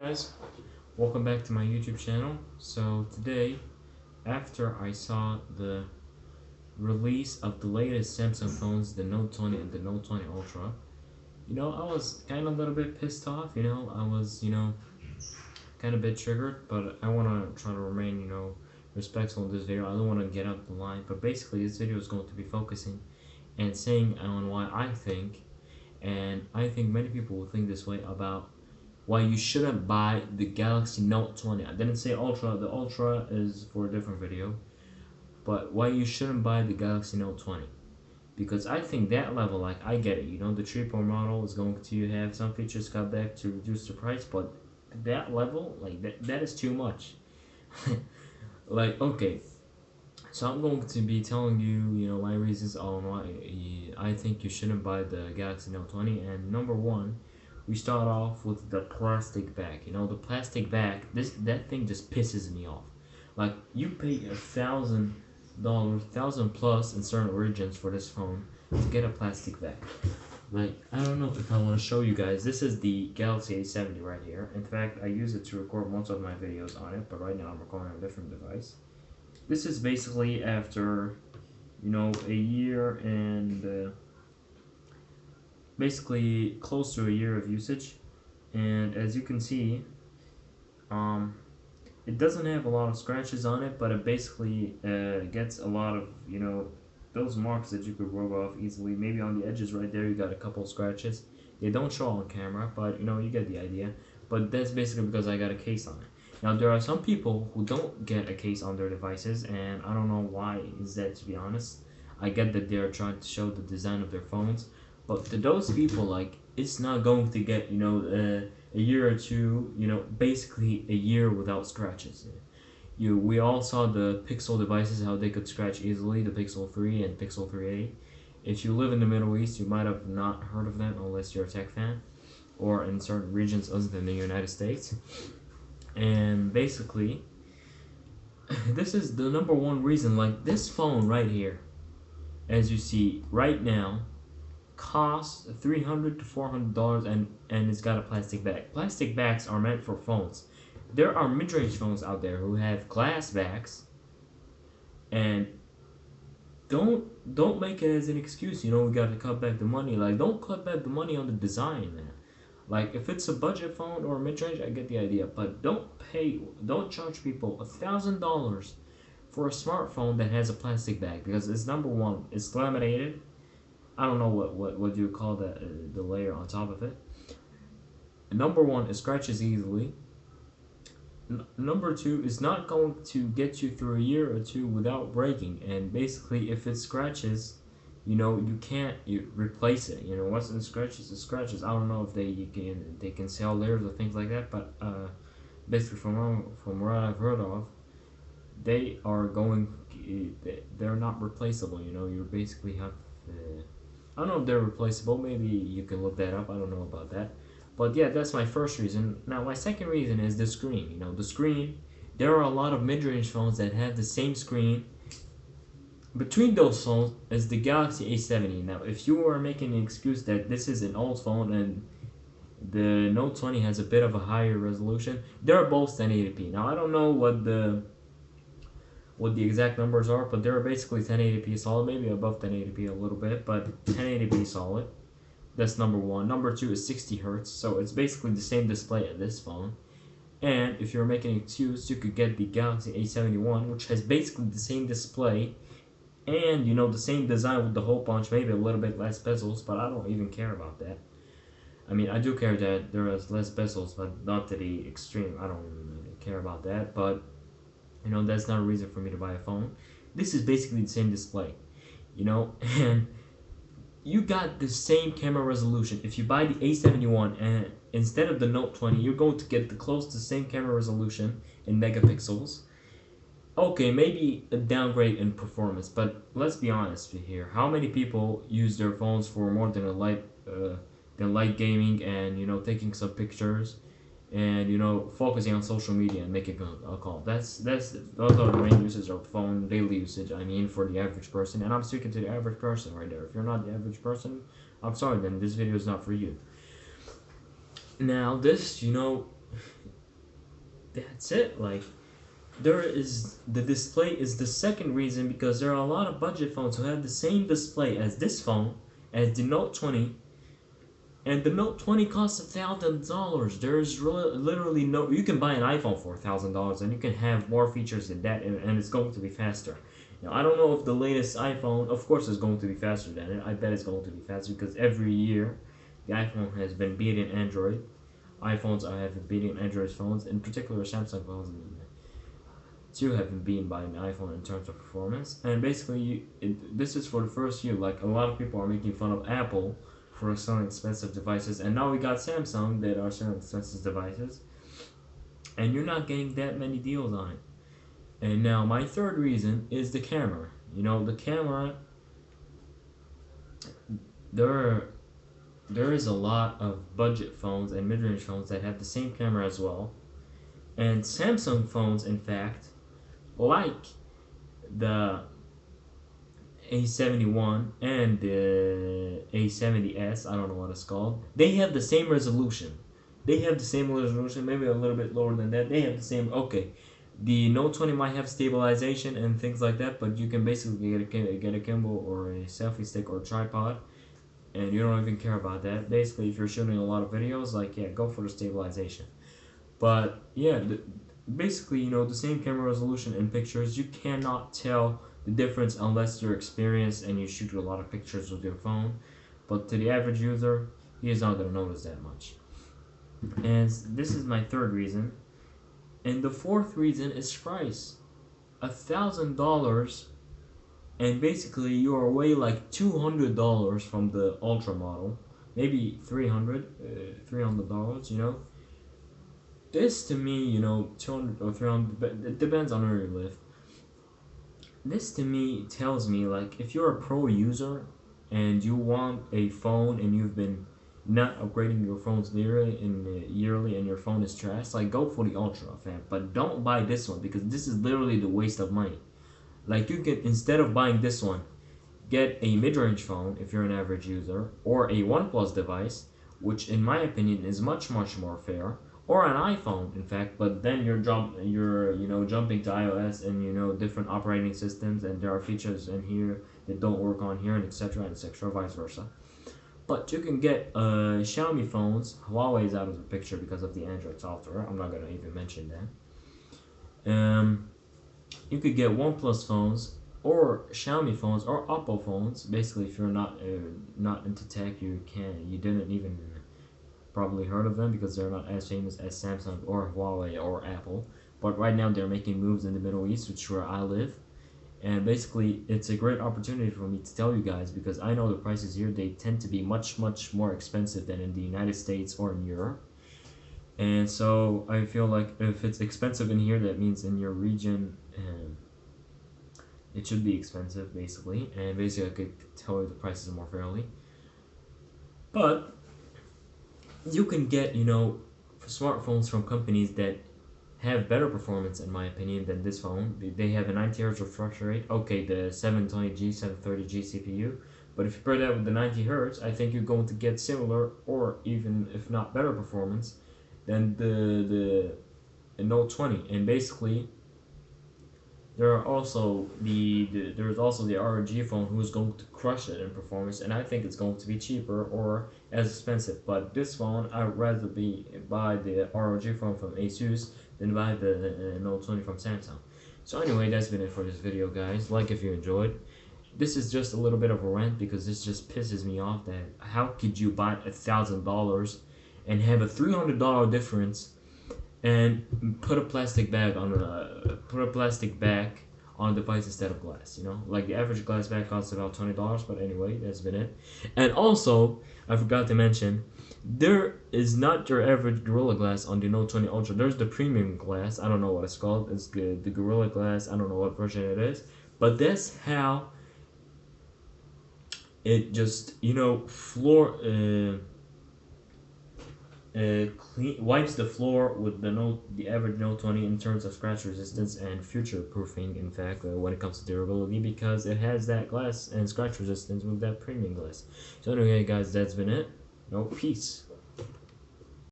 Guys, welcome back to my YouTube channel. So today, after I saw the release of the latest Samsung phones, the Note 20 and the Note 20 Ultra, I was kind of a little bit pissed off. I was, kind of a bit triggered, but I want to try to remain, respectful in this video. I don't want to get out the line, but basically this video is going to be focusing and saying on why I think, and I think many people will think this way about why you shouldn't buy the Galaxy Note 20. I didn't say Ultra, the Ultra is for a different video, but why you shouldn't buy the Galaxy Note 20. Because I think that level, like, I get it, the 3 Pro model is going to have some features cut back to reduce the price, but that level, like, that is too much. Like, okay, so I'm going to be telling you, my reasons on why I think you shouldn't buy the Galaxy Note 20, and number one, we start off with the plastic bag. The plastic bag, that thing just pisses me off. Like, you pay $1,000, thousand plus in certain regions for this phone to get a plastic bag. Like, I don't know if I want to show you guys. This is the Galaxy A70 right here. In fact, I use it to record most of my videos on it, but right now I'm recording on a different device. This is basically after, a year and basically close to a year of usage, and as you can see, it doesn't have a lot of scratches on it, but it basically gets a lot of those marks that you could rub off easily. Maybe on the edges right there you got a couple of scratches. They don't show on camera, but you get the idea. But that's basically because I got a case on it. Now there are some people who don't get a case on their devices, and I don't know why is that, to be honest. I get that they're trying to show the design of their phones, but to those people, like, it's not going to get, a year or two, basically a year without scratches. We all saw the Pixel devices, how they could scratch easily, the Pixel 3 and Pixel 3a. If you live in the Middle East, you might have not heard of them unless you're a tech fan, or in certain regions other than the United States. And basically, this is the number one reason. Like, this phone right here, as you see right now, costs $300 to $400, and it's got a plastic bag. Plastic bags are meant for phones. There are mid-range phones out there who have glass bags, and don't make it as an excuse. We got to cut back the money. Like, don't cut back the money on the design, man. Like, if it's a budget phone or mid-range, I get the idea, but don't charge people $1,000 for a smartphone that has a plastic bag, because it's, number one, it's laminated. I don't know what you call that, the layer on top of it. Number one, it scratches easily. Number two, it's not going to get you through a year or two without breaking. And basically, if it scratches, you can't replace it. Once it scratches, it scratches. I don't know if they can sell layers or things like that, but basically from what I've heard of, they're not replaceable. You basically have. I don't know if they're replaceable. Maybe you can look that up. I don't know about that. But yeah, that's my first reason. Now, my second reason is the screen. The screen, there are a lot of mid-range phones that have the same screen between those phones as the Galaxy A70. Now, if you are making an excuse that this is an old phone and the Note 20 has a bit of a higher resolution, they're both 1080p. Now, I don't know what the exact numbers are, but they're basically 1080p solid, maybe above 1080p a little bit, but 1080p solid. That's number one. Number two is 60 Hz, so it's basically the same display as this phone. And if you're making an excuse, you could get the Galaxy A71, which has basically the same display and the same design with the hole punch, maybe a little bit less bezels, but I don't even care about that. I mean, I do care that there is less bezels, but not to the extreme. I don't really care about that, but that's not a reason for me to buy a phone. This is basically the same display, and you got the same camera resolution. If you buy the A71 and instead of the Note 20, you're going to get the close to same camera resolution in megapixels. Okay, maybe a downgrade in performance, but let's be honest here. How many people use their phones for more than light gaming and taking some pictures and focusing on social media and making a call? Those are the main uses of phone, daily usage, I mean, for the average person. And I'm speaking to the average person right there. If you're not the average person, I'm sorry, then this video is not for you. Now, this that's it. Like, the display is the second reason, because there are a lot of budget phones who have the same display as this phone, as the Note 20, and the Note 20 costs $1,000. There's literally no. You can buy an iPhone for $1,000, and you can have more features than that, and it's going to be faster. Now, I don't know if the latest iPhone, of course, is going to be faster than it. I bet it's going to be faster, because every year the iPhone has been beating Android. iPhones have been beating Android phones, in particular Samsung phones. Two have been beaten by an iPhone in terms of performance. And basically, this is for the first year. Like, a lot of people are making fun of Apple for selling expensive devices, and now we got Samsung that are selling expensive devices, and you're not getting that many deals on it. And now my third reason is the camera. You know, the camera, there is a lot of budget phones and mid-range phones that have the same camera as well, and Samsung phones, in fact, like the A71 and the A70s, I don't know what it's called, they have the same resolution. Maybe a little bit lower than that. They have the same, okay. The Note 20 might have stabilization and things like that, but you can basically get a gimbal or a selfie stick or a tripod, and you don't even care about that. Basically, if you're shooting a lot of videos, like, yeah, go for the stabilization. But yeah, basically, you know, the same camera resolution in pictures, you cannot tell the difference unless you're experienced and you shoot a lot of pictures with your phone. But to the average user, he is not going to notice that much. And this is my third reason. And the fourth reason is price. $1,000, and basically you are away like $200 from the Ultra model, maybe $300, you know. This to me, you know, 200 or 300, but it depends on where you live. This to me tells me, like, if you're a pro user and you want a phone and you've been not upgrading your phones yearly and your phone is trash, like, go for the Ultra, fam. But don't buy this one, because this is literally the waste of money. Like, you can, instead of buying this one, get a mid-range phone if you're an average user, or a OnePlus device, which in my opinion is much more fair, or an iPhone, in fact. But then you're jumping to iOS and, you know, different operating systems, and there are features in here that don't work on here, and etc., vice versa. But you can get Xiaomi phones. Huawei is out of the picture because of the Android software. I'm not gonna even mention that. You could get OnePlus phones or Xiaomi phones or Oppo phones. Basically, if you're not into tech, you didn't even probably heard of them, because they're not as famous as Samsung or Huawei or Apple. But right now they're making moves in the Middle East, which is where I live. And basically, it's a great opportunity for me to tell you guys, because I know the prices here, they tend to be much more expensive than in the United States or in Europe. And so I feel like if it's expensive in here, that means in your region it should be expensive, basically. And basically I could tell you the prices more fairly. But you can get, you know, smartphones from companies that have better performance, in my opinion, than this phone. They have a 90 Hz refresh rate. Okay, the 720G, 730G CPU. But if you pair that with the 90 Hz, I think you're going to get similar, or even if not better performance than the Note 20. And basically, there's also the ROG phone, who's going to crush it in performance, and I think it's going to be cheaper or as expensive. But this phone, I'd rather buy the ROG phone from ASUS than buy the Note 20 from Samsung. So anyway, that's been it for this video, guys. Like if you enjoyed. This is just a little bit of a rant, because this just pisses me off that how could you buy $1,000 and have a $300 difference and put a plastic bag on a device instead of glass. You know, like the average glass bag costs about $20. But anyway, that's been it. And also, I forgot to mention, there is not your average Gorilla Glass on the Note 20 Ultra. There's the premium glass. I don't know what it's called. It's the Gorilla Glass. I don't know what version it is. But that's how it just, you know, wipes the floor with the average Note 20 in terms of scratch resistance and future proofing, in fact, when it comes to durability, because it has that glass and scratch resistance with that premium glass. So anyway, guys, that's been it. Peace.